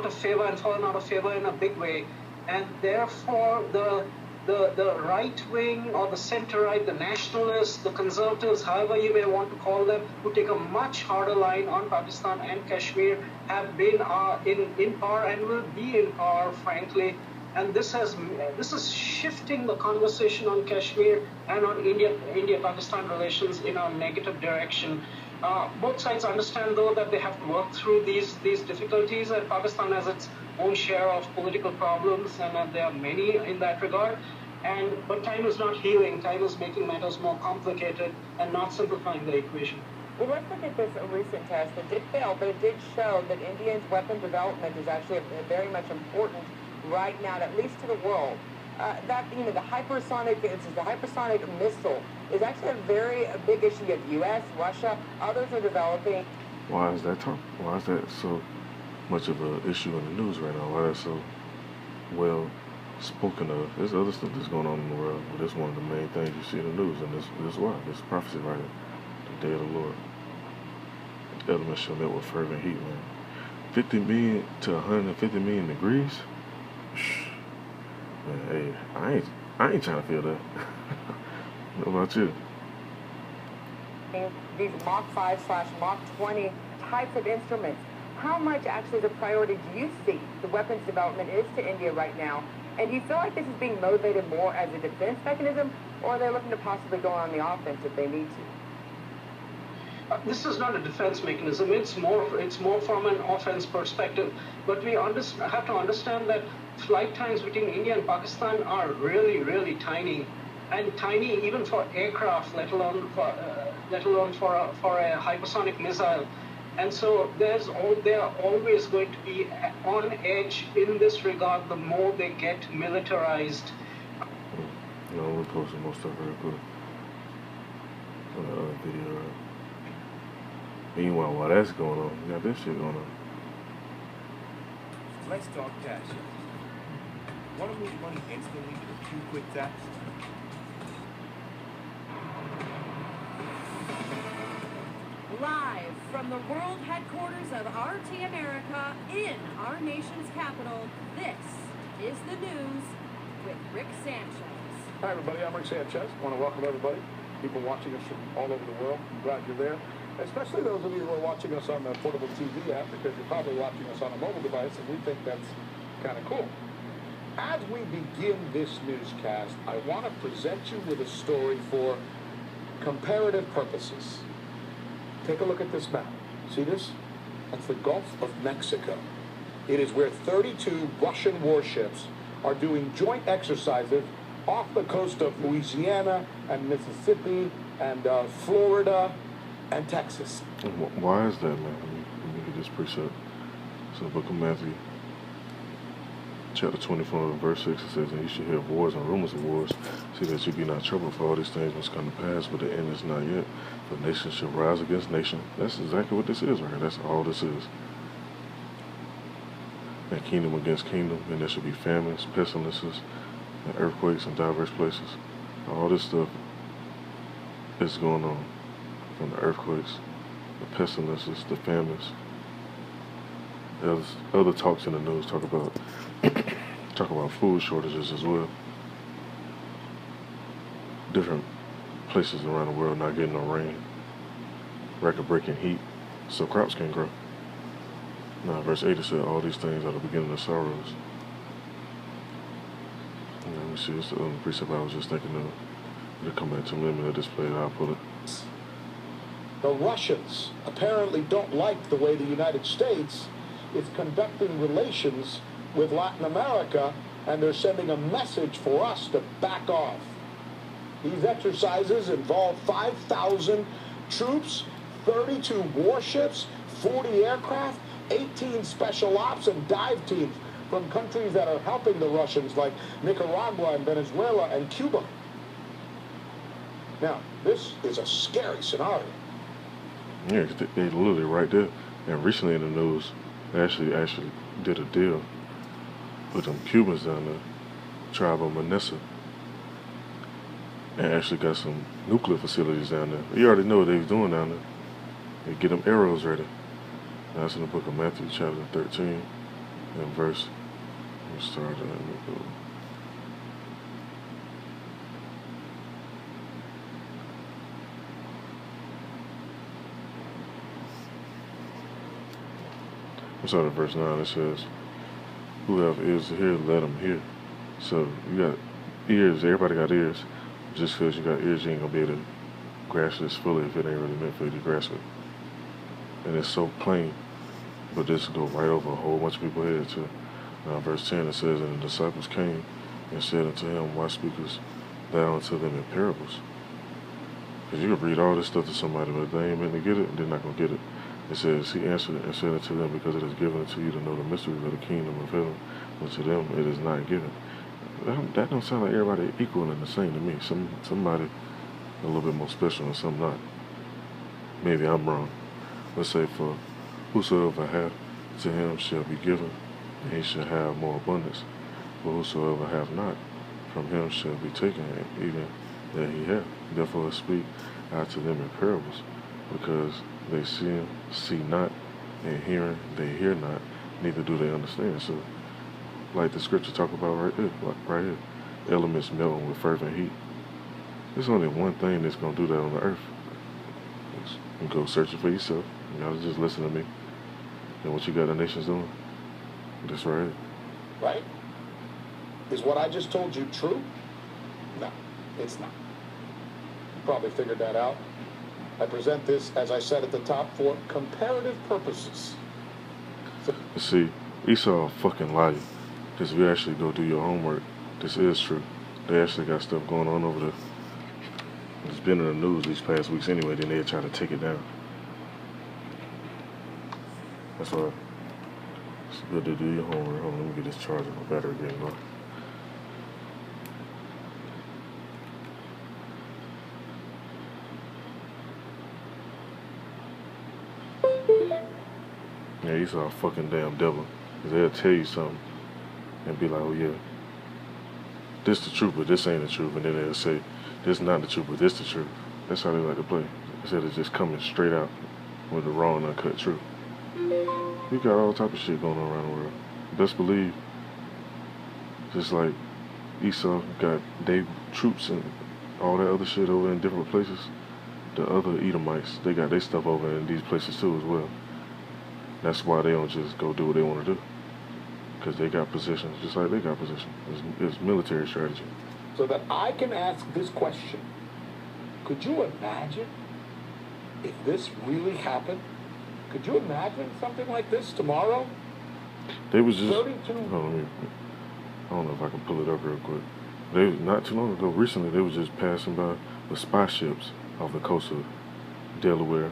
out of favor and fallen out of favor in a big way. And therefore, the right wing or the center right, the nationalists, the conservatives, however you may want to call them, who take a much harder line on Pakistan and Kashmir, have been in power and will be in power, frankly. And this is shifting the conversation on Kashmir and on India-Pakistan relations in a negative direction. Both sides understand, though, that they have to work through these difficulties, and Pakistan has its own share of political problems, and there are many in that regard. But time is not healing. Time is making matters more complicated and not simplifying the equation. Well, let's look at this recent test. It did fail, but it did show that India's weapon development is actually very much important right now, at least to the world. The hypersonic missile is actually a very big issue. You have U.S., Russia, others are developing. Why is that so much of an issue in the news right now? Why is that so well spoken of? There's other stuff that's going on in the world, but it's one of the main things you see in the news, and this is why. This prophecy right here, the day of the Lord. The elements shall melt with fervent heat, man. 50 million to 150 million degrees? Man, hey, I ain't trying to feel that. What about you? These Mach 5/Mach 20 types of instruments, how much actually as a priority do you see the weapons development is to India right now? And do you feel like this is being motivated more as a defense mechanism, or are they looking to possibly go on the offense if they need to? This is not a defense mechanism. It's more from an offense perspective. But we have to understand that flight times between India and Pakistan are really, really tiny, and tiny even for aircraft, let alone for a hypersonic missile. And so they are always going to be on edge in this regard. The more they get militarized. We'll post some more stuff real quick on the other video. Right? Meanwhile, while that's going on, you got this shit going on. Let's talk cash. Want to move money instantly with 2 quick taps? Live from the world headquarters of RT America in our nation's capital, this is the news with Rick Sanchez. Hi everybody, I'm Rick Sanchez. I want to welcome everybody, people watching us from all over the world. I'm glad you're there. Especially those of you who are watching us on the portable TV app, because you're probably watching us on a mobile device, and we think that's kind of cool. As we begin this newscast, I want to present you with a story for comparative purposes. Take a look at this map. See this? That's the Gulf of Mexico. It is where 32 Russian warships are doing joint exercises off the coast of Louisiana and Mississippi and Florida and Texas. Why is that, man? Let me get this precept. So the book of Matthew, chapter 24, verse 6, it says, and you should hear of wars and rumors of wars. See that you be not troubled, for all these things must come to pass, but the end is not yet. For nation shall rise against nation. That's exactly what this is right here. That's all this is. And kingdom against kingdom, and there shall be famines, pestilences, and earthquakes in diverse places. All this stuff is going on. From the earthquakes, the pestilences, the famines. There's other talks in the news talk about food shortages as well. Different places around the world not getting no rain, record-breaking heat, so crops can't grow. Now, verse 8 said, all these things are the beginning of sorrows. And let me see, it's the other precept I was just thinking of. It'll come back to me, let me display how I put it. The Russians apparently don't like the way the United States is conducting relations with Latin America, and they're sending a message for us to back off. These exercises involve 5,000 troops, 32 warships, 40 aircraft, 18 special ops and dive teams from countries that are helping the Russians, like Nicaragua and Venezuela and Cuba. Now, this is a scary scenario. Yeah, they literally right there. And recently in the news, they actually did a deal with them Cubans down there, tribe of Manessa, and actually got some nuclear facilities down there. You already know what they was doing down there. They get them arrows ready. Now, that's in the book of Matthew, chapter 13. in verse. Let me start it. Let me go. Let's start at verse 9. It says, "Who have ears to hear, let them hear." So you got ears. Everybody got ears. Just because you got ears, you ain't gonna be able to grasp this fully if it ain't really meant for you to grasp it. And it's so plain, but this go right over a whole bunch of people's heads too. Now, verse 10 it says, "And the disciples came and said unto him, Why speakest thou unto them in parables?" Because you can read all this stuff to somebody, but if they ain't meant to get it, they're not gonna get it. It says, "He answered and said unto them, Because it is given unto you to know the mysteries of the kingdom of heaven, but to them it is not given." That don't sound like everybody equal and the same to me. Somebody a little bit more special and some not. Maybe I'm wrong. Let's say, "For whosoever hath, to him shall be given, and he shall have more abundance. But whosoever hath not, from him shall be taken even that he hath. Therefore I speak I to them in parables, because they see not, and hearing they hear not, neither do they understand." So, like the scripture talk about right here, elements melting with fervent heat. There's only one thing that's gonna do that on the earth. You go search it for yourself. You gotta just listen to me. And what you got the nations doing? That's right here. Right? Is what I just told you true? No, it's not. You probably figured that out. I present this, as I said at the top, for comparative purposes. See, Esau a fucking liar. Because if you actually go do your homework, this is true. They actually got stuff going on over there. It's been in the news these past weeks anyway, then they try to take it down. That's why it's good to do your homework. Hold on, let me get this charger. My battery getting low. Yeah, Esau a fucking damn devil. Because they'll tell you something and be like, "Oh yeah, this the truth, but this ain't the truth." And then they'll say, "This not the truth, but this the truth." That's how they like to play. Instead of just coming straight out with the raw and uncut truth. We got all type of shit going on around the world. Best believe, just like Esau got their troops and all that other shit over in different places, the other Edomites, they got their stuff over in these places too as well. That's why they don't just go do what they want to do. Because they got positions, just like they got positions. It's military strategy. So that I can ask this question. Could you imagine if this really happened? Could you imagine something like this tomorrow? They was just... 32. I don't know if I can pull it up real quick. They not too long ago, recently, they was just passing by with spy ships off the coast of Delaware,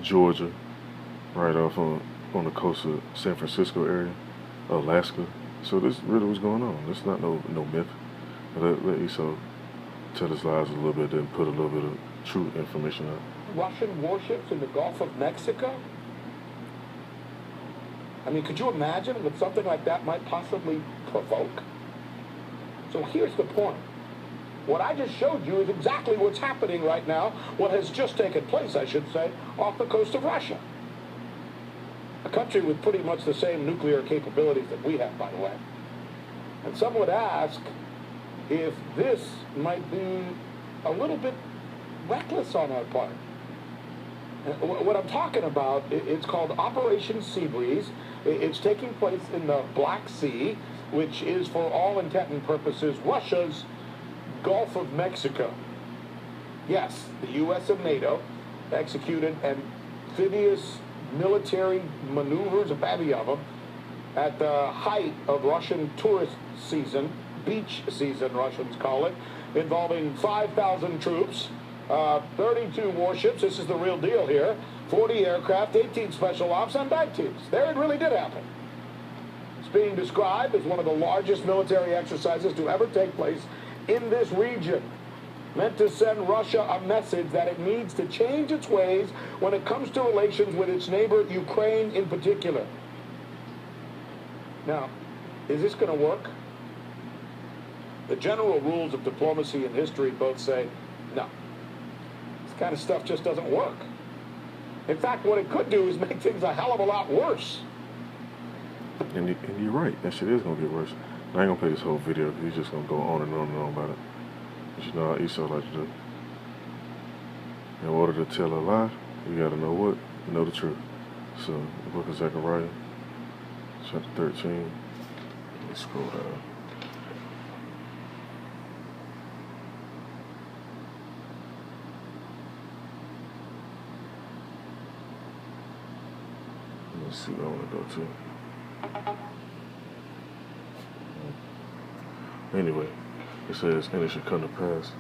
Georgia, right off on the coast of San Francisco area, Alaska. So this really was going on. It's not no myth. Let Esau tell his lies a little bit, then put a little bit of true information out. Russian warships in the Gulf of Mexico? I mean, could you imagine what something like that might possibly provoke? So here's the point. What I just showed you is exactly what's happening right now, what has just taken place, I should say, off the coast of Russia. A country with pretty much the same nuclear capabilities that we have, by the way. And some would ask if this might be a little bit reckless on our part. What I'm talking about, it's called Operation Seabreeze. It's taking place in the Black Sea, which is, for all intent and purposes, Russia's Gulf of Mexico. Yes, the U.S. and NATO executed amphibious military maneuvers, a bevy of them, at the height of Russian tourist season, beach season, Russians call it, involving 5,000 troops, 32 warships, this is the real deal here, 40 aircraft, 18 special ops, and dive teams. There it really did happen. It's being described as one of the largest military exercises to ever take place in this region, meant to send Russia a message that it needs to change its ways when it comes to relations with its neighbor, Ukraine in particular. Now, is this going to work? The general rules of diplomacy and history both say, no, this kind of stuff just doesn't work. In fact, what it could do is make things a hell of a lot worse. And you're right, that shit is gonna get worse. I ain't gonna play this whole video because he's just gonna go on and on and on about it. But you know how Esau like to do. In order to tell a lie, you gotta know what? Know the truth. So, the book of Zechariah, chapter 13. Let's scroll down. Let's see what I want to go to. Anyway, it says, and it should come to pass.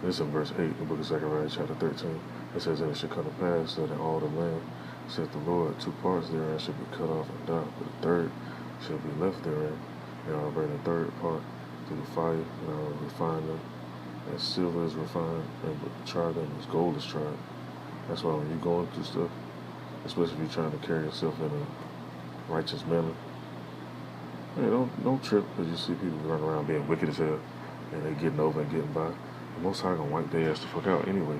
This is in verse 8, the book of Zechariah, chapter 13. It says, and it should come to pass that in all the land, saith the Lord, 2 parts therein shall be cut off and die, but the third shall be left therein. And I'll bring the third part through the fire, and I will refine them, as silver is refined, and try them as gold is tried. That's why when you're going through stuff, especially if you're trying to carry yourself in a righteous manner, hey, don't trip because you see people running around being wicked as hell, and they getting over and getting by. The Most High gonna wipe their ass the fuck out anyway.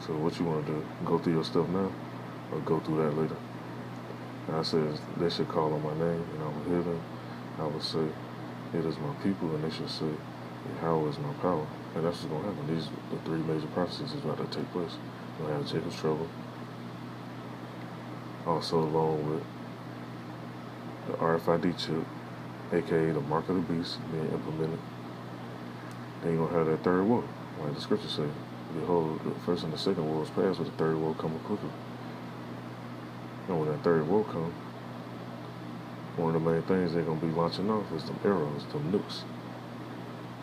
So what you want to do? Go through your stuff now, or go through that later? And I said they should call on my name, and I will hear them. I will say, it is my people, and they shall say, Yahweh is my power. And that's what's gonna happen. These the 3 major prophecies is about to take place. You'll have Jacob's trouble, also along with the RFID chip, aka the mark of the beast, being implemented. Then you're gonna have that third war, like the scripture say. Behold, the first and the second war is past, but the third war coming quicker. And when that third war comes, one of the main things they're gonna be launching off is them arrows, them nukes.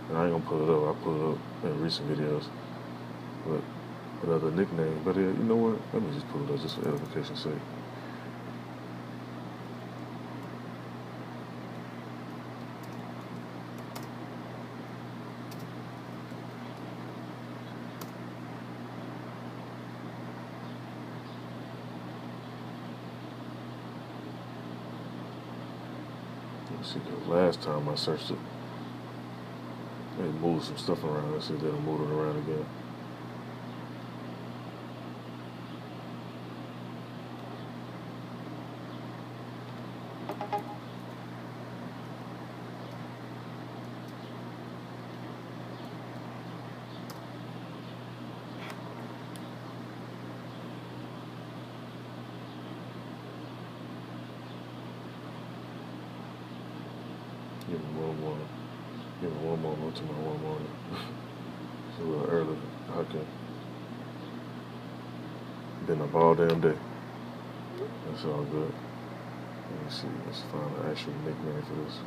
And I ain't gonna pull it up. I pulled it up in recent videos, but another nickname. But you know what? Let me just pull it up just for edification's sake. Let's see, the last time I searched it, they moved some stuff around. Let's see if they'll move it around again. Give me one more. Give me one more to my one morning. It's a little early. I can. Been up all damn day. That's all good. Let me see. Let's find an actual nickname for this.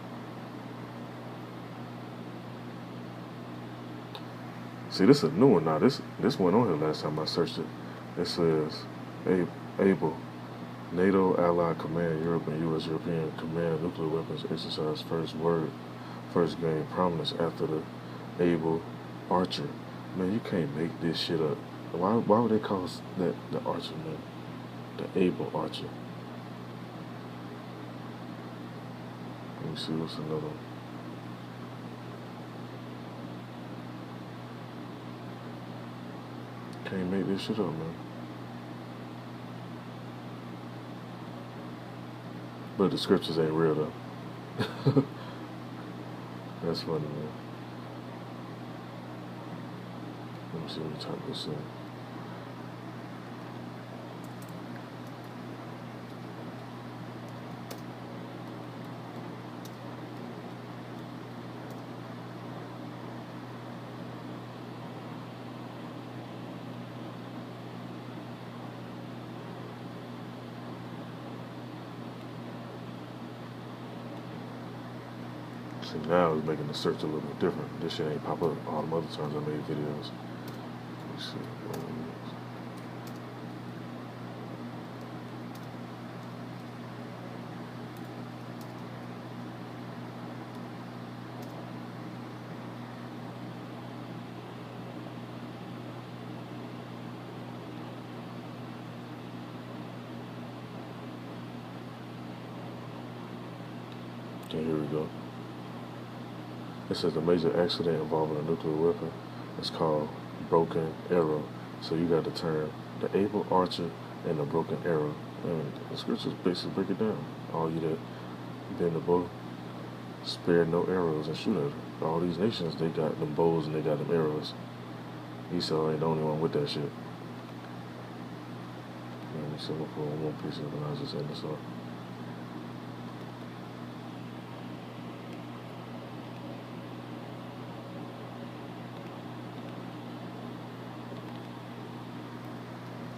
See, this is a new one now. This went on here last time I searched it. It says, Able, NATO Allied Command Europe and U.S. European Command Nuclear Weapons Exercise first gained prominence after the Able Archer. Man, you can't make this shit up. Why would they call that the Archer, man? The Able Archer. Let me see what's another one. Can't make this shit up, man. But the scriptures ain't real, though. That's funny, man. Let me see what type this in. See, now it's making the search a little bit different. This shit ain't pop up all the other times I made videos. Let's see. Okay, here we go. It says a major accident involving a nuclear weapon. It's called broken arrow. So you got the term the Able Archer and the broken arrow. And the scriptures basically break it down. All you that bend the bow, spare no arrows, and shoot at it. All these nations, they got them bows and they got them arrows. Esau ain't the only one with that shit. Let me see, I'm gonna put one more piece of it and I'll just end this off.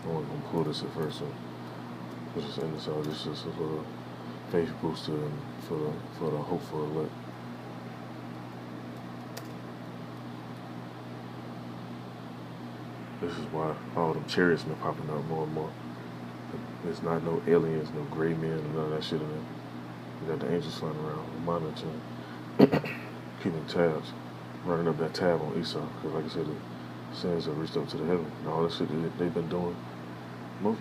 I'm gonna pull this at first, so we'll just end this off. This is just a little faith booster and for the hopeful elect. This is why all them chariots been popping up more and more. There's not no aliens, no gray men, and none of that shit in there. You got the angels flying around, monitoring, keeping tabs, running up that tab on Esau. Because like I said, the sins have reached up to the heaven. And all that shit that they've been doing.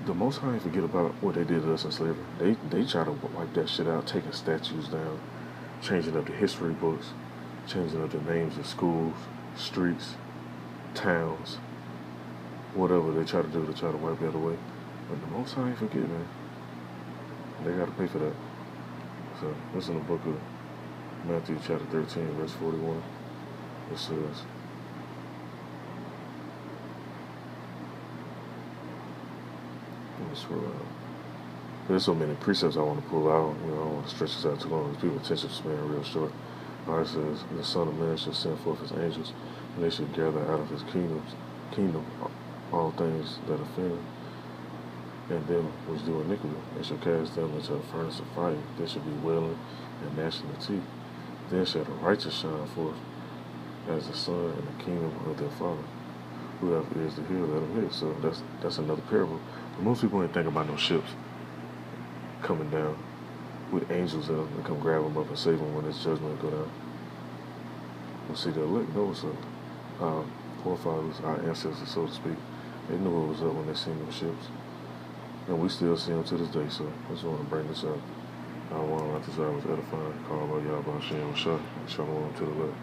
The Most High ain't forget about what they did to us in slavery. They try to wipe that shit out, taking statues down, changing up the history books, changing up the names of schools, streets, towns, whatever they try to do to try to wipe that away. But the Most High ain't forget, man. They got to pay for that. So this is in the book of Matthew chapter 13, verse 41. It says, let me scroll out. There's so many precepts I want to pull out. I don't want to stretch this out too long because people's attention span real short. It says, the Son of Man shall send forth his angels, and they shall gather out of his kingdom all things that offend, and them which do iniquity, and shall cast them into a furnace of fire. There shall be wailing and gnashing of teeth. Then shall the righteous shine forth as the sun in the kingdom of their Father. Who have ears to hear, let him hear. So that's another parable. But most people ain't think about no ships coming down with angels in them to come grab them up and save them when this judgment go down. We'll see, the elect know what's up. Our forefathers, our ancestors, so to speak, they knew what was up when they seen them ships. And we still see them to this day, so I just want to bring this up. I want to let this out was edifying. Call by Yahweh Shem Shah. Shalom to the left.